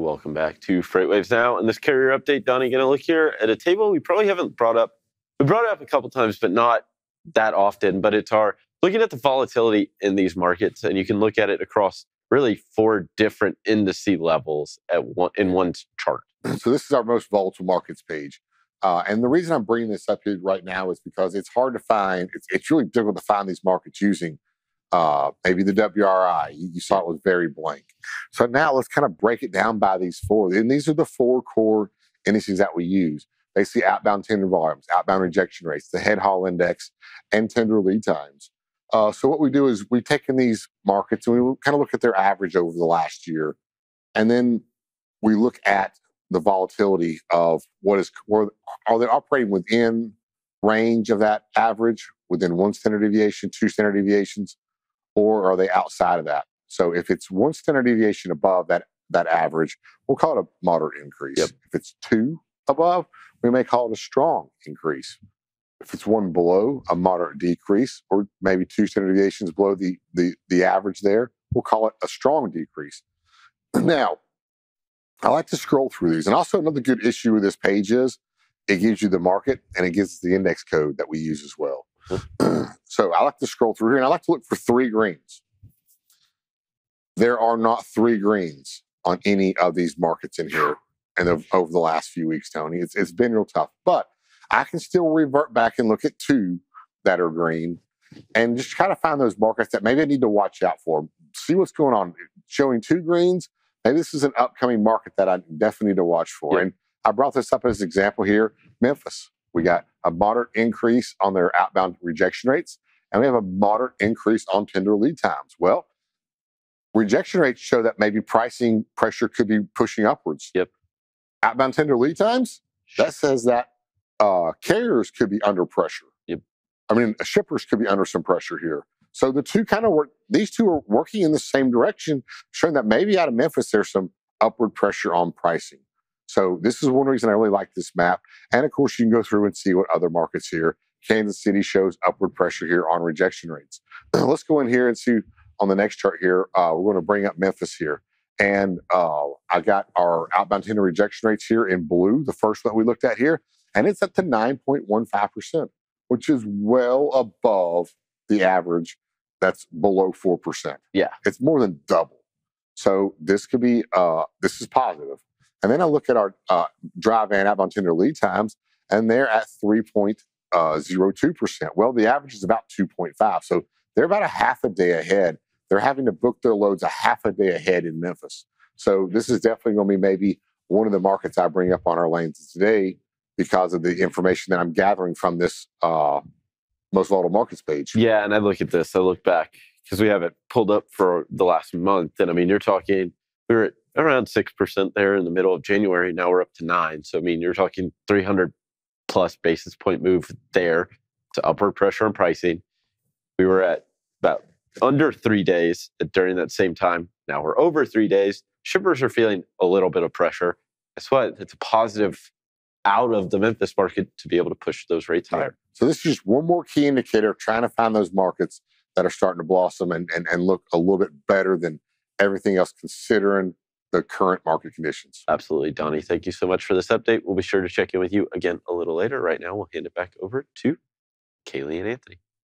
Welcome back to FreightWaves Now. In this carrier update, Donnie, going to look here at a table we probably haven't brought up. We brought it up a couple times, but not that often. But it's our looking at the volatility in these markets, and you can look at it across really 4 different indice levels in one chart. So this is our most volatile markets page. And the reason I'm bringing this up here right now is because it's hard to find. It's really difficult to find these markets using maybe the WRI. You saw it was very blank. So now let's kind of break it down by these 4. And these are the 4 core indices that we use. Basically, outbound tender volumes, outbound rejection rates, the head haul index, and tender lead times. So what we do is we've taken these markets and we kind of look at their average over the last year. And then we look at the volatility of are they operating within range of that average, within 1 standard deviation, 2 standard deviations, or are they outside of that? So if it's 1 standard deviation above that average, we'll call it a moderate increase. Yep. If it's 2 above, we may call it a strong increase. If it's 1 below, a moderate decrease, or maybe 2 standard deviations below the average there, we'll call it a strong decrease. Now, I like to scroll through these. And also another good issue with this page is it gives you the market and it gives the index code that we use as well. So I like to scroll through here and I like to look for 3 greens. There are not 3 greens on any of these markets in here and over the last few weeks, Tony. It's been real tough. But I can still revert back and look at 2 that are green and just kind of find those markets that maybe I need to watch out for. See what's going on. Showing 2 greens, maybe this is an upcoming market that I definitely need to watch for. Yep. And I brought this up as an example here. Memphis, we got a moderate increase on their outbound rejection rates, and we have a moderate increase on tender lead times. Well, rejection rates show that maybe pricing pressure could be pushing upwards. Yep. Outbound tender lead times, that says that carriers could be under pressure. Yep. I mean, shippers could be under some pressure here. So the 2 kind of work, these 2 are working in the same direction, showing that maybe out of Memphis, there's some upward pressure on pricing. So this is one reason I really like this map. And of course, you can go through and see what other markets here. Kansas City shows upward pressure here on rejection rates. Let's go in here and see on the next chart here. We're going to bring up Memphis here. And I got our outbound tender rejection rates here in blue, the first one we looked at here. And it's up to 9.15%, which is well above the average that's below 4%. Yeah. It's more than double. So this could be, this is positive. And then I look at our dry van outbound tender lead times, and they're at 3.02%. Well, the average is about 2.5. So they're about a half a day ahead. They're having to book their loads a half a day ahead in Memphis. So this is definitely going to be maybe one of the markets I bring up on our lanes today because of the information that I'm gathering from this most volatile markets page. Yeah, and I look at this. I look back because we have it pulled up for the last month. And I mean, you're talking, we were at around 6% there in the middle of January. Now we're up to 9%. So, I mean, you're talking 300 plus basis point move there to upward pressure on pricing. We were at about under 3 days during that same time. Now we're over 3 days. Shippers are feeling a little bit of pressure. That's why it's a positive out of the Memphis market to be able to push those rates higher. So this is just one more key indicator of trying to find those markets that are starting to blossom and look a little bit better than everything else considering the current market conditions. Absolutely, Donnie. Thank you so much for this update. We'll be sure to check in with you again a little later. Right now, we'll hand it back over to Kaylee and Anthony.